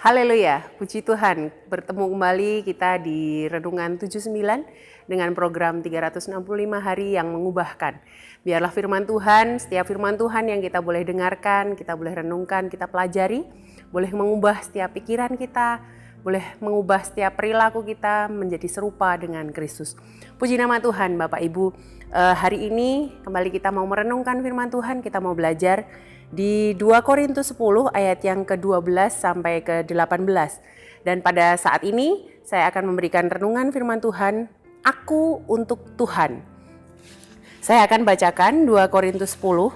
Haleluya, puji Tuhan. Bertemu kembali kita di Renungan 79 dengan program 365 hari yang mengubahkan. Biarlah firman Tuhan, setiap firman Tuhan yang kita boleh dengarkan, kita boleh renungkan, kita pelajari, boleh mengubah setiap pikiran kita, boleh mengubah setiap perilaku kita menjadi serupa dengan Kristus. Puji nama Tuhan, Bapak Ibu. Hari ini kembali kita mau merenungkan firman Tuhan, kita mau belajar di 2 Korintus 10 ayat yang ke-12 sampai ke-18. Dan pada saat ini saya akan memberikan renungan firman Tuhan, Aku untuk Tuhan. Saya akan bacakan 2 Korintus 10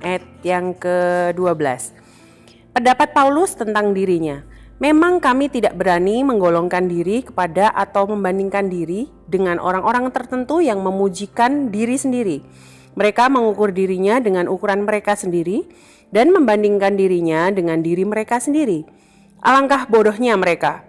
ayat yang ke-12. Pendapat Paulus tentang dirinya. Memang kami tidak berani menggolongkan diri kepada atau membandingkan diri dengan orang-orang tertentu yang memujikan diri sendiri. Mereka mengukur dirinya dengan ukuran mereka sendiri dan membandingkan dirinya dengan diri mereka sendiri. Alangkah bodohnya mereka.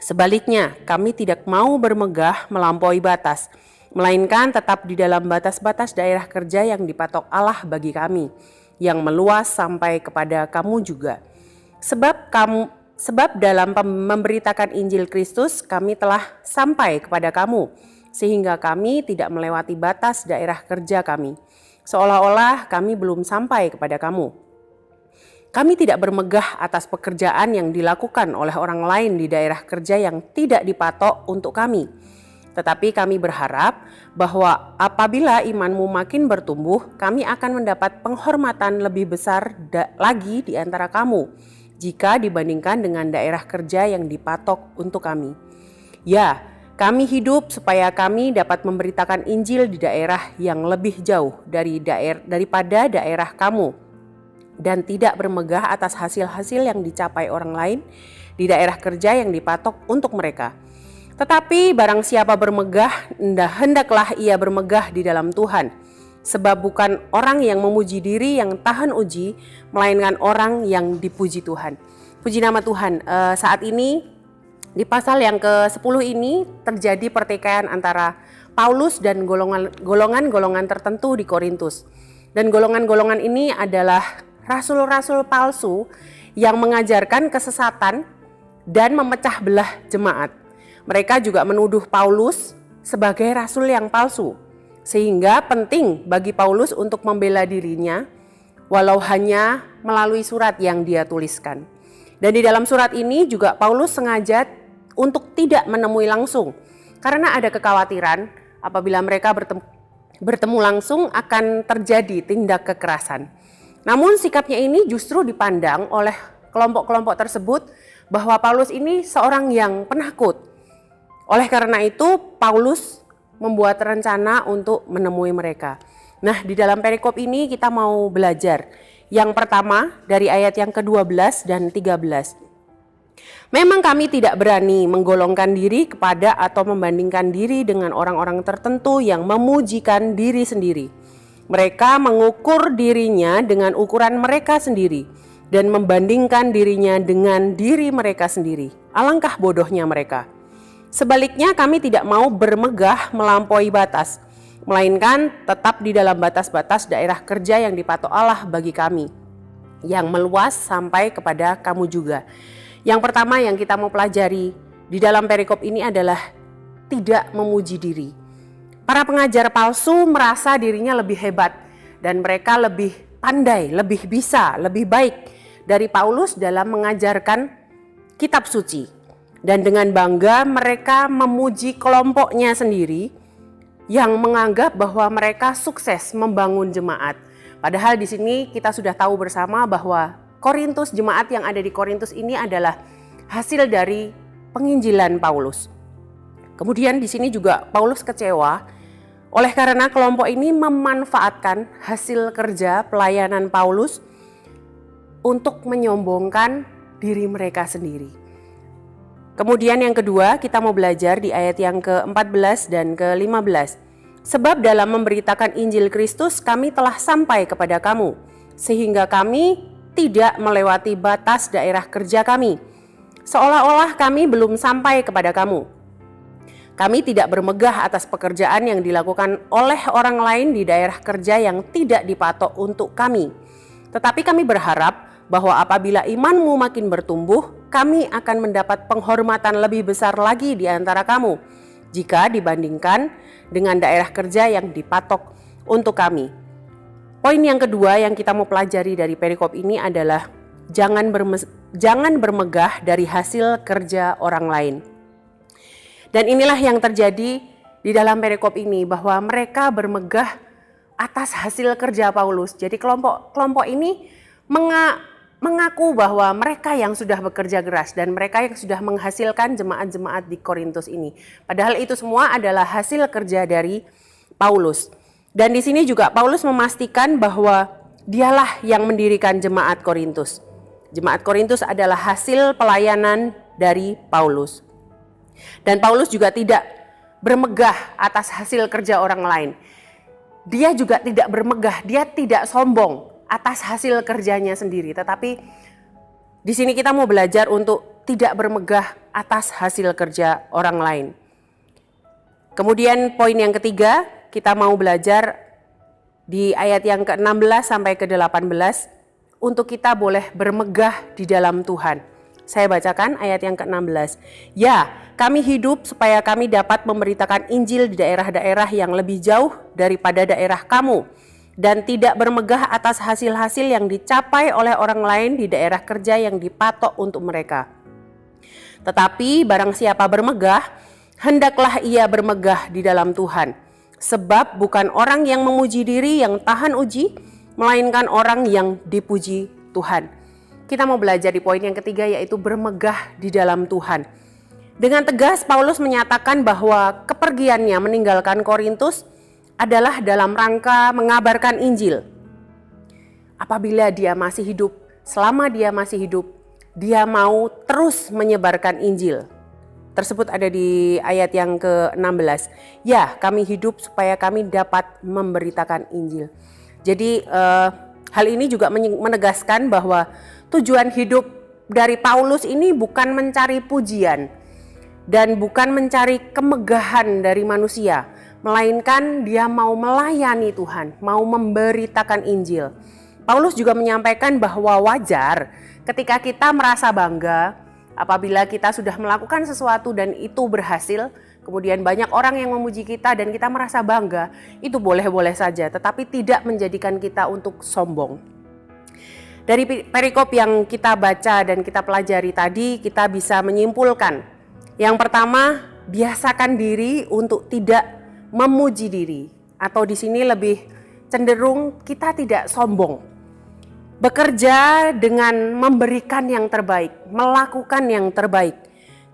Sebaliknya, kami tidak mau bermegah melampaui batas, melainkan tetap di dalam batas-batas daerah kerja yang dipatok Allah bagi kami, yang meluas sampai kepada kamu juga. Sebab dalam memberitakan Injil Kristus kami telah sampai kepada kamu, sehingga kami tidak melewati batas daerah kerja kami, seolah-olah kami belum sampai kepada kamu. Kami tidak bermegah atas pekerjaan yang dilakukan oleh orang lain di daerah kerja yang tidak dipatok untuk kami. Tetapi kami berharap bahwa apabila imanmu makin bertumbuh, kami akan mendapat penghormatan lebih besar lagi di antara kamu, jika dibandingkan dengan daerah kerja yang dipatok untuk kami. Ya, kami hidup supaya kami dapat memberitakan Injil di daerah yang lebih jauh daripada daerah kamu, dan tidak bermegah atas hasil-hasil yang dicapai orang lain di daerah kerja yang dipatok untuk mereka. Tetapi barang siapa bermegah, hendaklah ia bermegah di dalam Tuhan. Sebab bukan orang yang memuji diri yang tahan uji, melainkan orang yang dipuji Tuhan. Puji nama Tuhan. Saat ini di pasal yang ke-10 ini terjadi pertikaian antara Paulus dan golongan-golongan tertentu di Korintus. Dan golongan-golongan ini adalah rasul-rasul palsu yang mengajarkan kesesatan dan memecah belah jemaat. Mereka juga menuduh Paulus sebagai rasul yang palsu. Sehingga penting bagi Paulus untuk membela dirinya walau hanya melalui surat yang dia tuliskan. Dan di dalam surat ini juga Paulus sengaja untuk tidak menemui langsung, karena ada kekhawatiran apabila mereka bertemu langsung akan terjadi tindak kekerasan. Namun sikapnya ini justru dipandang oleh kelompok-kelompok tersebut bahwa Paulus ini seorang yang penakut. Oleh karena itu Paulus membuat rencana untuk menemui mereka. Nah, di dalam perikop ini kita mau belajar. Yang pertama dari ayat yang ke-12 dan 13. Memang kami tidak berani menggolongkan diri kepada atau membandingkan diri dengan orang-orang tertentu yang memujikan diri sendiri. Mereka mengukur dirinya dengan ukuran mereka sendiri dan membandingkan dirinya dengan diri mereka sendiri. Alangkah bodohnya mereka. Sebaliknya kami tidak mau bermegah melampaui batas, melainkan tetap di dalam batas-batas daerah kerja yang dipatok Allah bagi kami, yang meluas sampai kepada kamu juga. Yang pertama yang kita mau pelajari di dalam perikop ini adalah tidak memuji diri. Para pengajar palsu merasa dirinya lebih hebat dan mereka lebih pandai, lebih bisa, lebih baik dari Paulus dalam mengajarkan kitab suci. Dan dengan bangga mereka memuji kelompoknya sendiri yang menganggap bahwa mereka sukses membangun jemaat. Padahal di sini kita sudah tahu bersama bahwa Korintus, jemaat yang ada di Korintus ini adalah hasil dari penginjilan Paulus. Kemudian di sini juga Paulus kecewa oleh karena kelompok ini memanfaatkan hasil kerja pelayanan Paulus untuk menyombongkan diri mereka sendiri. Kemudian yang kedua kita mau belajar di ayat yang ke-14 dan ke-15. Sebab dalam memberitakan Injil Kristus kami telah sampai kepada kamu, sehingga kami tidak melewati batas daerah kerja kami, seolah-olah kami belum sampai kepada kamu. Kami tidak bermegah atas pekerjaan yang dilakukan oleh orang lain di daerah kerja yang tidak dipatok untuk kami. Tetapi kami berharap bahwa apabila imanmu makin bertumbuh, kami akan mendapat penghormatan lebih besar lagi di antara kamu jika dibandingkan dengan daerah kerja yang dipatok untuk kami. Poin yang kedua yang kita mau pelajari dari perikop ini adalah jangan bermegah dari hasil kerja orang lain. Dan inilah yang terjadi di dalam perikop ini, bahwa mereka bermegah atas hasil kerja Paulus. Jadi kelompok ini mengaku bahwa mereka yang sudah bekerja keras dan mereka yang sudah menghasilkan jemaat-jemaat di Korintus ini. Padahal itu semua adalah hasil kerja dari Paulus. Dan di sini juga Paulus memastikan bahwa dialah yang mendirikan jemaat Korintus. Jemaat Korintus adalah hasil pelayanan dari Paulus. Dan Paulus juga tidak bermegah atas hasil kerja orang lain. Dia juga tidak bermegah, dia tidak sombong atas hasil kerjanya sendiri. Tetapi di sini kita mau belajar untuk tidak bermegah atas hasil kerja orang lain. Kemudian poin yang ketiga, kita mau belajar di ayat yang ke-16 sampai ke-18 untuk kita boleh bermegah di dalam Tuhan. Saya bacakan ayat yang ke-16. Ya, kami hidup supaya kami dapat memberitakan Injil di daerah-daerah yang lebih jauh daripada daerah kamu, dan tidak bermegah atas hasil-hasil yang dicapai oleh orang lain di daerah kerja yang dipatok untuk mereka. Tetapi barang siapa bermegah, hendaklah ia bermegah di dalam Tuhan. Sebab bukan orang yang memuji diri yang tahan uji, melainkan orang yang dipuji Tuhan. Kita mau belajar di poin yang ketiga, yaitu bermegah di dalam Tuhan. Dengan tegas Paulus menyatakan bahwa kepergiannya meninggalkan Korintus adalah dalam rangka mengabarkan Injil. Apabila dia masih hidup, selama dia masih hidup, dia mau terus menyebarkan Injil. Tersebut ada di ayat yang ke-16. Ya, kami hidup supaya kami dapat memberitakan Injil. Jadi hal ini juga menegaskan bahwa tujuan hidup dari Paulus ini bukan mencari pujian dan bukan mencari kemegahan dari manusia, melainkan dia mau melayani Tuhan, mau memberitakan Injil. Paulus juga menyampaikan bahwa wajar ketika kita merasa bangga apabila kita sudah melakukan sesuatu dan itu berhasil, kemudian banyak orang yang memuji kita dan kita merasa bangga, itu boleh-boleh saja, tetapi tidak menjadikan kita untuk sombong. Dari perikop yang kita baca dan kita pelajari tadi, kita bisa menyimpulkan. Yang pertama, biasakan diri untuk tidak memuji diri, atau di sini lebih cenderung kita tidak sombong. Bekerja dengan memberikan yang terbaik, melakukan yang terbaik.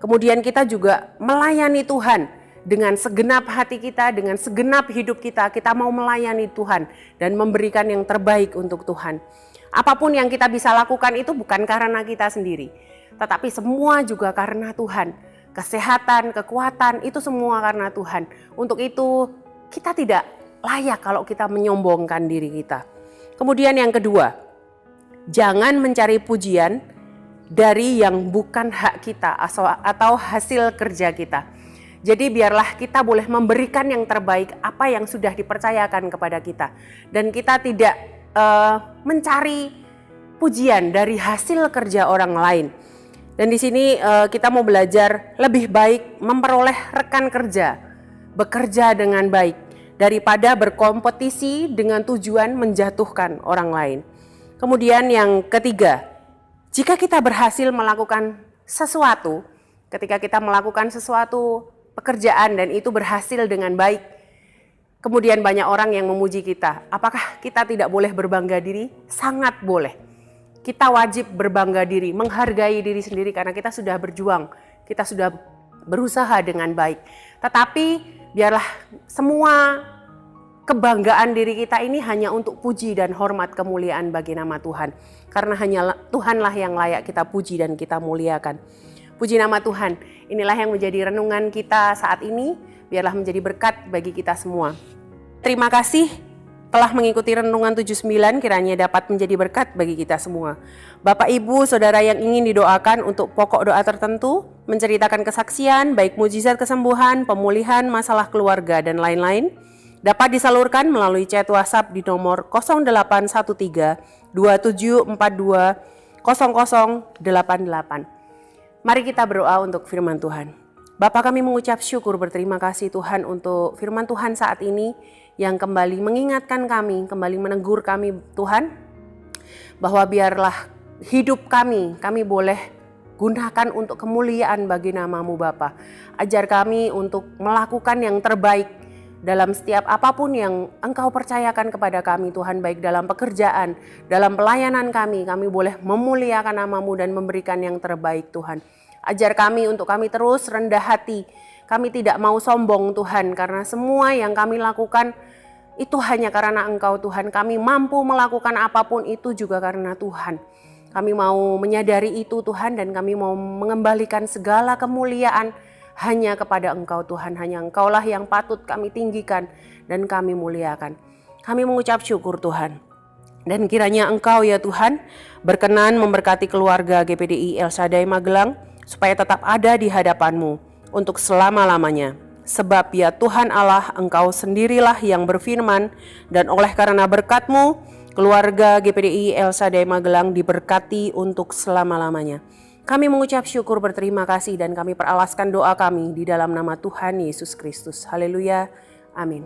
Kemudian kita juga melayani Tuhan dengan segenap hati kita, dengan segenap hidup kita. Kita mau melayani Tuhan dan memberikan yang terbaik untuk Tuhan. Apapun yang kita bisa lakukan itu bukan karena kita sendiri, tetapi semua juga karena Tuhan. Kesehatan, kekuatan, itu semua karena Tuhan. Untuk itu kita tidak layak kalau kita menyombongkan diri kita. Kemudian yang kedua, jangan mencari pujian dari yang bukan hak kita atau hasil kerja kita. Jadi biarlah kita boleh memberikan yang terbaik apa yang sudah dipercayakan kepada kita. Dan kita tidak mencari pujian dari hasil kerja orang lain. Dan di sini kita mau belajar lebih baik memperoleh rekan kerja, bekerja dengan baik daripada berkompetisi dengan tujuan menjatuhkan orang lain. Kemudian yang ketiga, jika kita berhasil melakukan sesuatu, ketika kita melakukan sesuatu pekerjaan dan itu berhasil dengan baik, kemudian banyak orang yang memuji kita, apakah kita tidak boleh berbangga diri? Sangat boleh. Kita wajib berbangga diri, menghargai diri sendiri karena kita sudah berjuang, kita sudah berusaha dengan baik. Tetapi biarlah semua kebanggaan diri kita ini hanya untuk puji dan hormat kemuliaan bagi nama Tuhan. Karena hanya Tuhanlah yang layak kita puji dan kita muliakan. Puji nama Tuhan, inilah yang menjadi renungan kita saat ini. Biarlah menjadi berkat bagi kita semua. Terima kasih telah mengikuti renungan 79, kiranya dapat menjadi berkat bagi kita semua. Bapak, Ibu, Saudara yang ingin didoakan untuk pokok doa tertentu, menceritakan kesaksian, baik mujizat kesembuhan, pemulihan, masalah keluarga, dan lain-lain, dapat disalurkan melalui chat WhatsApp di nomor 0813 2742 Mari kita berdoa untuk firman Tuhan. Bapa, kami mengucap syukur berterima kasih Tuhan untuk firman Tuhan saat ini yang kembali mengingatkan kami, kembali menegur kami Tuhan, bahwa biarlah hidup kami boleh gunakan untuk kemuliaan bagi nama-Mu Bapa. Ajar kami untuk melakukan yang terbaik dalam setiap apapun yang Engkau percayakan kepada kami Tuhan, baik dalam pekerjaan, dalam pelayanan kami boleh memuliakan nama-Mu dan memberikan yang terbaik Tuhan. Ajar kami untuk kami terus rendah hati, kami tidak mau sombong Tuhan, karena semua yang kami lakukan itu hanya karena Engkau Tuhan. Kami mampu melakukan apapun itu juga karena Tuhan. Kami mau menyadari itu Tuhan, dan kami mau mengembalikan segala kemuliaan hanya kepada Engkau Tuhan. Hanya Engkaulah yang patut kami tinggikan dan kami muliakan. Kami mengucap syukur Tuhan. Dan kiranya Engkau ya Tuhan berkenan memberkati keluarga GPDI El Shaddai Magelang supaya tetap ada di hadapan-Mu untuk selama-lamanya. Sebab ya Tuhan Allah, Engkau sendirilah yang berfirman, dan oleh karena berkat-Mu, keluarga GPDI El Shaddai Magelang diberkati untuk selama-lamanya. Kami mengucap syukur berterima kasih dan kami peralaskan doa kami di dalam nama Tuhan Yesus Kristus. Haleluya. Amin.